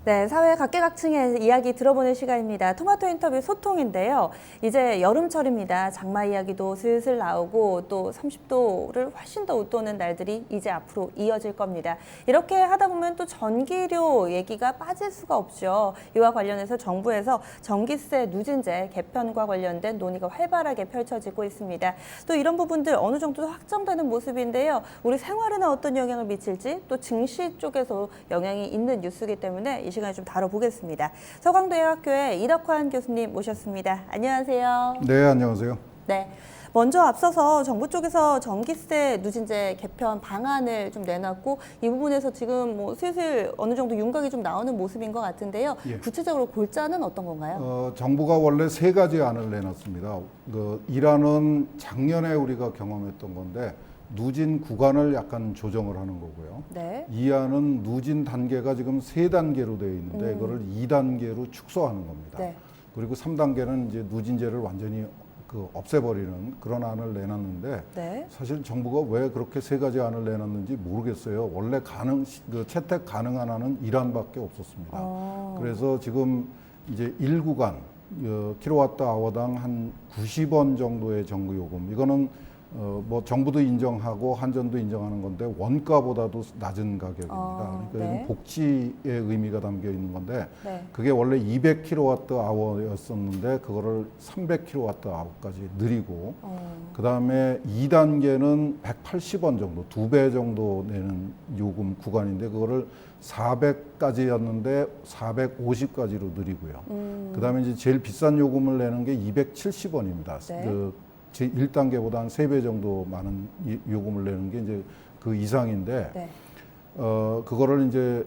네, 사회 각계각층의 이야기 들어보는 시간입니다. 토마토 인터뷰 소통인데요. 이제 여름철입니다. 장마 이야기도 슬슬 나오고 또 30도를 훨씬 더 웃도는 날들이 이제 앞으로 이어질 겁니다. 이렇게 하다 보면 또 전기료 얘기가 빠질 수가 없죠. 이와 관련해서 정부에서 전기세 누진제 개편과 관련된 논의가 활발하게 펼쳐지고 있습니다. 또 이런 부분들 어느 정도 확정되는 모습인데요. 우리 생활에는 어떤 영향을 미칠지 또 증시 쪽에서 영향이 있는 뉴스이기 때문에 이 시간에 좀 다뤄보겠습니다. 서강대학교의 이덕환 교수님 모셨습니다. 안녕하세요. 네, 안녕하세요. 네, 먼저 앞서서 정부 쪽에서 전기세 누진제 개편 방안을 좀 내놨고 이 부분에서 지금 뭐 슬슬 어느 정도 윤곽이 좀 나오는 모습인 것 같은데요. 예. 구체적으로 골자는 어떤 건가요? 정부가 원래 세 가지 안을 내놨습니다. 1안은 작년에 우리가 경험했던 건데 누진 구간을 약간 조정을 하는 거고요. 네. 2안은 누진 단계가 지금 3단계로 되어 있는데 이거를 2단계로 축소하는 겁니다. 네. 그리고 3단계는 이제 누진제를 완전히 없애버리는 그런 안을 내놨는데 네. 사실 정부가 왜 그렇게 세 가지 안을 내놨는지 모르겠어요. 원래 채택 가능한 안은 1안밖에 없었습니다. 그래서 지금 이제 1구간 킬로와트 아워당 한 90원 정도의 전기요금, 이거는 뭐 정부도 인정하고 한전도 인정하는 건데 원가보다도 낮은 가격입니다. 그러니까 네. 이건 복지의 의미가 담겨 있는 건데 네. 그게 원래 200kW 아워였었는데 그거를 300kW 아워까지 늘리고 그 다음에 2단계는 180원 정도, 2배 정도 내는 요금 구간인데 그거를 400까지였는데 450까지로 늘리고요. 그 다음에 이제 제일 비싼 요금을 내는 게 270원입니다. 네. 제 1단계보다 한 3배 정도 많은 요금을 내는 게 이제 그 이상인데, 네. 그거를 이제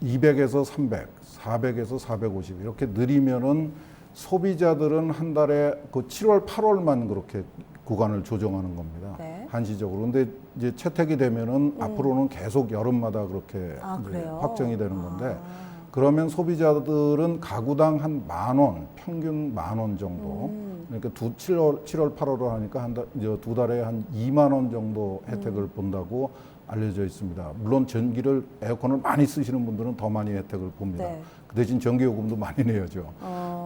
200에서 300, 400에서 450 이렇게 늘리면은 소비자들은 한 달에 그 7월, 8월만 그렇게 구간을 조정하는 겁니다. 네. 한시적으로. 근데 이제 채택이 되면은 앞으로는 계속 여름마다 그렇게 이제 그래요? 확정이 되는 건데, 그러면 소비자들은 가구당 한 10,000원, 평균 10,000원 정도. 그러니까 7월, 8월을 하니까 이제 두 달에 한 2만 원 정도 혜택을 본다고 알려져 있습니다. 물론 에어컨을 많이 쓰시는 분들은 더 많이 혜택을 봅니다. 네. 그 대신 전기요금도 많이 내야죠.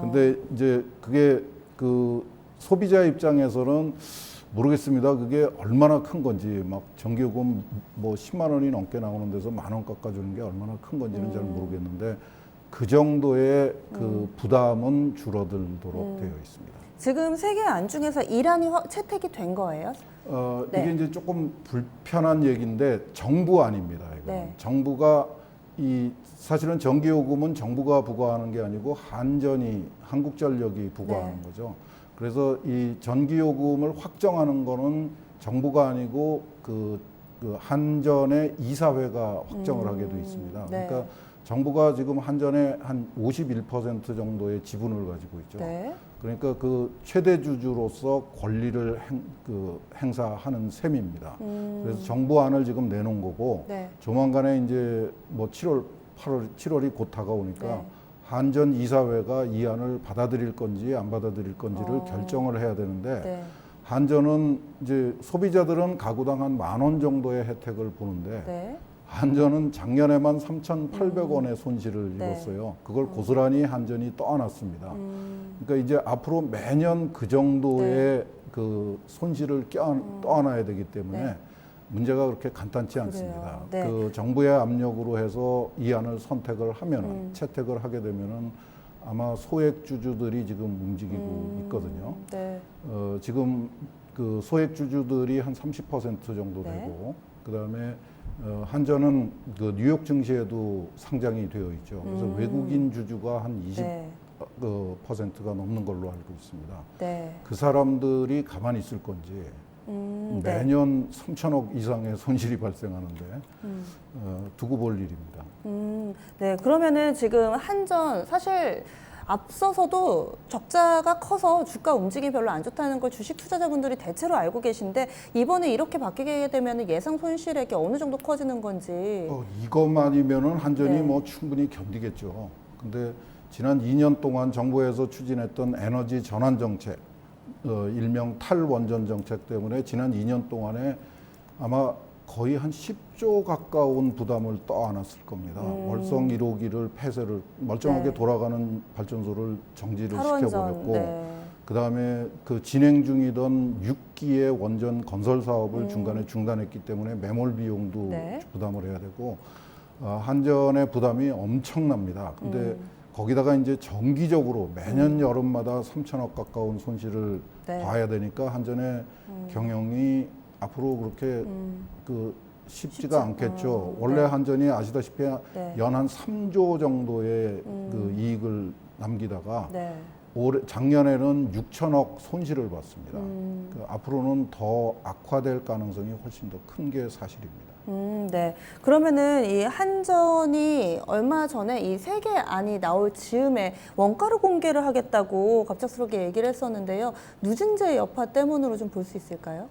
근데 이제 그게 소비자 입장에서는 모르겠습니다. 그게 얼마나 큰 건지, 막 전기요금 뭐 10만 원이 넘게 나오는 데서 10,000원 깎아주는 게 얼마나 큰 건지는 잘 모르겠는데 그 정도의 부담은 줄어들도록 되어 있습니다. 지금 세 개 안 중에서 1안이 채택이 된 거예요? 네. 이게 이제 조금 불편한 얘기인데 정부 아닙니다. 이거는. 네. 정부가 사실은 전기요금은 정부가 부과하는 게 아니고 한국전력이 부과하는 네. 거죠. 그래서 이 전기요금을 확정하는 거는 정부가 아니고 한전의 이사회가 확정을 하게 돼 있습니다. 네. 그러니까 정부가 지금 한전에 한 51% 정도의 지분을 가지고 있죠. 네. 그러니까 최대 주주로서 권리를 행사하는 셈입니다. 그래서 정부안을 지금 내놓은 거고, 네. 조만간에 이제 뭐 7월이 곧 다가오니까 네. 한전 이사회가 이 안을 받아들일 건지 안 받아들일 건지를 결정을 해야 되는데, 네. 한전은 이제 소비자들은 가구당 한 10,000원 정도의 혜택을 보는데, 네. 한전은 작년에만 3,800원의 손실을 네. 입었어요. 그걸 고스란히 한전이 떠안았습니다. 그러니까 이제 앞으로 매년 그 정도의 그 손실을 떠안아야 되기 때문에 네. 문제가 그렇게 간단치 않습니다. 네. 정부의 압력으로 해서 이 안을 선택을 하면은 채택을 하게 되면은 아마 소액주주들이 지금 움직이고 있거든요. 네. 지금 소액주주들이 한 30% 정도 네. 되고, 그 다음에 한전은 뉴욕 증시에도 상장이 되어 있죠. 그래서 외국인 주주가 한 20%가 네. 넘는 걸로 알고 있습니다. 네. 그 사람들이 가만히 있을 건지, 네. 매년 3천억 이상의 손실이 발생하는데 두고 볼 일입니다. 네, 그러면은 지금 한전 사실 앞서서도 적자가 커서 주가 움직임이 별로 안 좋다는 걸 주식 투자자분들이 대체로 알고 계신데 이번에 이렇게 바뀌게 되면 예상 손실액이 어느 정도 커지는 건지. 이것만이면은 한전이 네. 뭐 충분히 견디겠죠. 근데 지난 2년 동안 정부에서 추진했던 에너지 전환 정책, 일명 탈원전 정책 때문에 지난 2년 동안에 아마 거의 한 10조 가까운 부담을 떠안았을 겁니다. 월성 1호기를 폐쇄를 멀쩡하게 네. 돌아가는 발전소를 정지를 탈원전, 시켜버렸고 네. 그다음에 그 진행 중이던 6기의 원전 건설 사업을 중간에 중단했기 때문에 매몰 비용도 네. 부담을 해야 되고 한전의 부담이 엄청납니다. 근데 거기다가 이제 정기적으로 매년 여름마다 3천억 가까운 손실을 네. 봐야 되니까 한전의 경영이 앞으로 그렇게 그 쉽지가 않겠죠. 원래 네. 한전이 아시다시피 네. 연 한 3조 정도의 그 이익을 남기다가 네. 올해 작년에는 6천억 손실을 봤습니다. 그 앞으로는 더 악화될 가능성이 훨씬 더 큰 게 사실입니다. 네. 그러면은 이 한전이 얼마 전에 이 세계 안이 나올 즈음에 원가를 공개를 하겠다고 갑작스럽게 얘기를 했었는데요. 누진제 여파 때문으로 좀 볼 수 있을까요?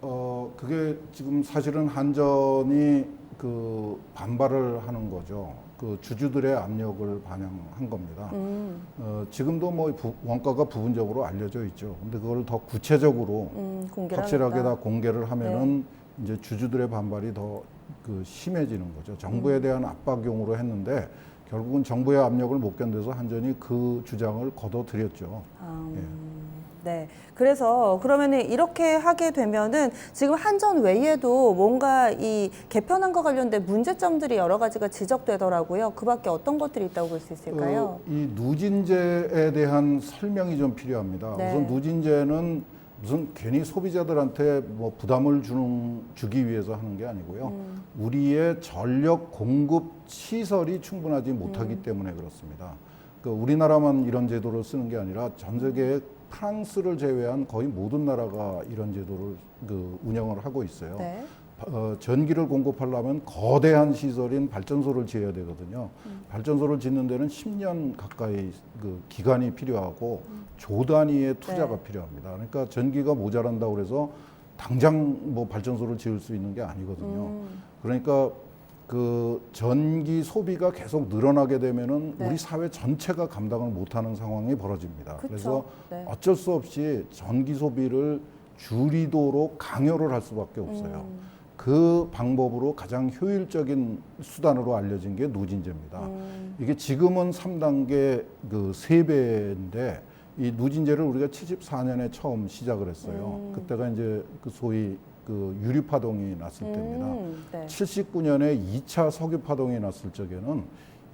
그게 지금 사실은 한전이 그 반발을 하는 거죠. 그 주주들의 압력을 반영한 겁니다. 지금도 뭐 원가가 부분적으로 알려져 있죠. 근데 그걸 더 구체적으로 공개를 확실하게 하겠다. 다 공개를 하면은 이제 주주들의 반발이 더 그 심해지는 거죠. 정부에 대한 압박용으로 했는데 결국은 정부의 압력을 못 견뎌서 한전이 그 주장을 거둬들였죠. 예. 네. 그래서 그러면은 이렇게 하게 되면은 지금 한전 외에도 뭔가 이 개편안과 관련된 문제점들이 여러 가지가 지적되더라고요. 그 밖에 어떤 것들이 있다고 볼 수 있을까요? 이 누진제에 대한 설명이 좀 필요합니다. 네. 우선 누진제는 무슨 괜히 소비자들한테 뭐 부담을 주기 위해서 하는 게 아니고요. 우리의 전력 공급 시설이 충분하지 못하기 때문에 그렇습니다. 그 우리나라만 이런 제도를 쓰는 게 아니라 전 세계에 프랑스를 제외한 거의 모든 나라가 이런 제도를 그 운영을 하고 있어요. 네. 전기를 공급하려면 거대한 시설인 발전소를 지어야 되거든요. 발전소를 짓는 데는 10년 가까이 그 기간이 필요하고 조 단위의 투자가 네. 필요합니다. 그러니까 전기가 모자란다고 그래서 당장 뭐 발전소를 지을 수 있는 게 아니거든요. 그러니까 그 전기 소비가 계속 늘어나게 되면은 네. 우리 사회 전체가 감당을 못하는 상황이 벌어집니다. 그쵸. 그래서 네. 어쩔 수 없이 전기 소비를 줄이도록 강요를 할 수밖에 없어요. 그 방법으로 가장 효율적인 수단으로 알려진 게 누진제입니다. 이게 지금은 3단계 그 세배인데 이 누진제를 우리가 74년에 처음 시작을 했어요. 그때가 이제 그 소위 그 유리 파동이 났을 때입니다. 네. 79년에 2차 석유 파동이 났을 적에는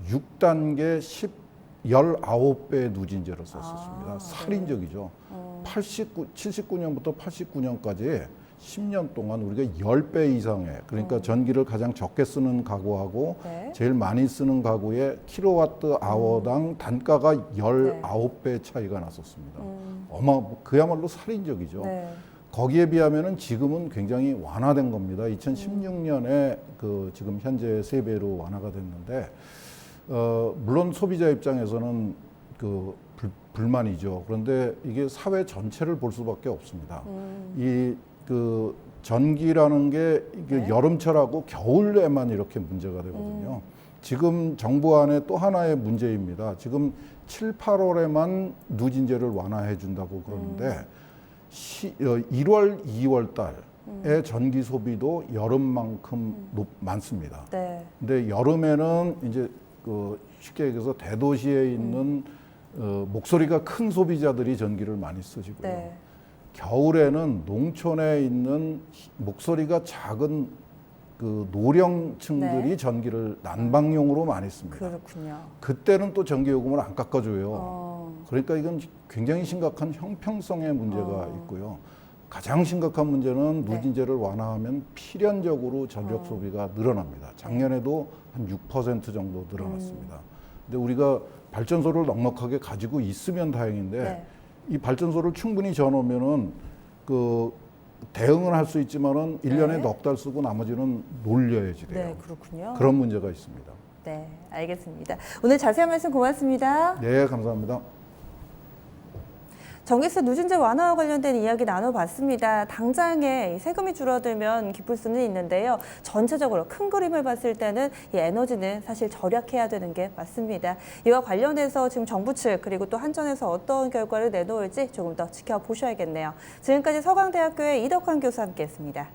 6단계 19배 누진제를 썼었습니다. 살인적이죠. 79년부터 89년까지 10년 동안 우리가 10배 이상의 그러니까 전기를 가장 적게 쓰는 가구하고 네. 제일 많이 쓰는 가구의 킬로와트 아워당 단가가 19배 차이가 났었습니다. 그야말로 살인적이죠. 네. 거기에 비하면은 지금은 굉장히 완화된 겁니다. 2016년에 그 지금 현재 3배로 완화가 됐는데 물론 소비자 입장에서는 그 불만이죠. 그런데 이게 사회 전체를 볼 수밖에 없습니다. 이 그 전기라는 게 이게 네. 여름철하고 겨울에만 이렇게 문제가 되거든요. 지금 정부 안에 또 하나의 문제입니다. 지금 7, 8월에만 누진제를 완화해 준다고 그러는데 1월, 2월 달에 전기 소비도 여름만큼 많습니다. 네. 근데 여름에는 이제 그 쉽게 얘기해서 대도시에 있는 목소리가 큰 소비자들이 전기를 많이 쓰시고요. 네. 겨울에는 농촌에 있는 목소리가 작은 그 노령층들이 네. 전기를 난방용으로 많이 씁니다. 그렇군요. 그때는 또 전기요금을 안 깎아줘요. 그러니까 이건 굉장히 심각한 형평성의 문제가 있고요. 가장 심각한 문제는 누진제를 완화하면 필연적으로 전력 소비가 늘어납니다. 작년에도 한 6% 정도 늘어났습니다. 근데 우리가 발전소를 넉넉하게 가지고 있으면 다행인데 네. 이 발전소를 충분히 져놓으면은 그 대응은 할 수 있지만은 1년에 네. 넉 달 쓰고 나머지는 놀려야지 돼요. 네, 그렇군요. 그런 문제가 있습니다. 네, 알겠습니다. 오늘 자세한 말씀 고맙습니다. 네, 감사합니다. 전기세 누진제 완화와 관련된 이야기 나눠봤습니다. 당장에 세금이 줄어들면 기쁠 수는 있는데요. 전체적으로 큰 그림을 봤을 때는 이 에너지는 사실 절약해야 되는 게 맞습니다. 이와 관련해서 지금 정부 측 그리고 또 한전에서 어떤 결과를 내놓을지 조금 더 지켜보셔야겠네요. 지금까지 서강대학교의 이덕환 교수와 함께했습니다.